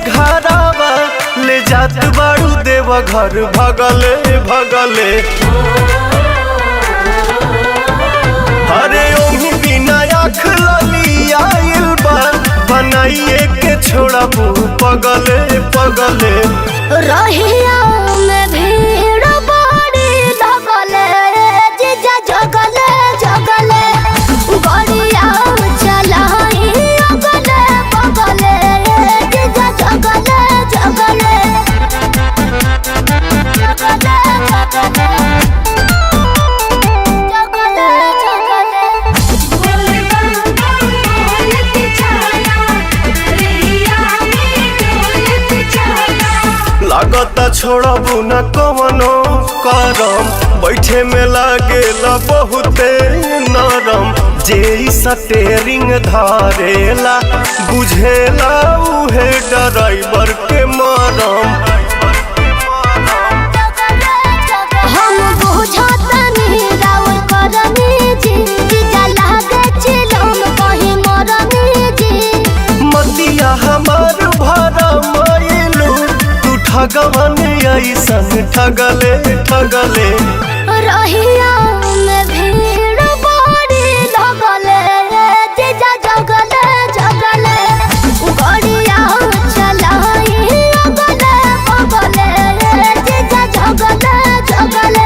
घरावा ले जात बाड़ू देव घर भगले भगले अरे ओही बिना आँख लली आइल बा बनाइए के छोड़ा पगले पगले रहिया में भीड़ बड़ी लगले जीजा जगले जगले गड़िया चलाई अगले बगले जीजा जगले जगले जगले लागता छोड़बू न कवनो करम बैठे में लागेला बहुते नरम जे स्टेरिंग धारेला बुझेला उहे ड्राइवर के मरम हम बुझतनी राउर करनी जी जीजा लागे चिलम कहीं मरनी जी मतिया हमार भरा मायलू तू ठगवन ऐसन ठगले ठगले रहिया में भीड़ बड़ी लगले जीजा जगले जगले गड़िया चलाई अगले बगले जीजा जगले जगले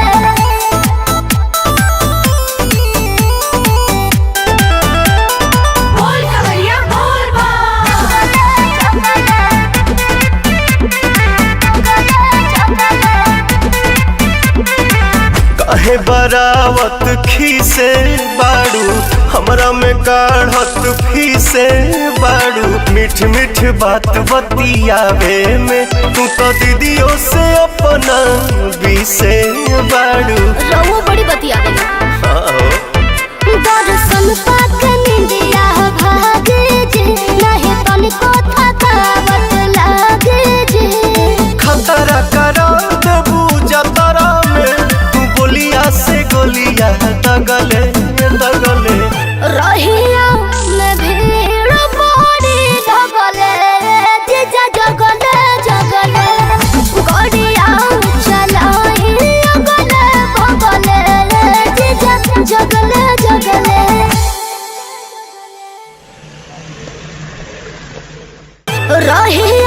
काहे बरावत खीसे बाड़ू हमरा में काढ़त फीसे बाड़ू मीठ मीठ बात बतियावे में तू तो दीदियों से अपना बीसे बाड़ू रहुआ बड़ी बतियावे दर्शन पाक निंदिया भागे जे नहीं तनिको थकावट लागे जे खतरा करा देबू जतरा में तू बोलिया से गोलिया दगले दगले रहिया में भीड़ बड़ी लगले जीजा जगले जगले गड़िया चलाई अगले बगले जीजा जगले जगले रही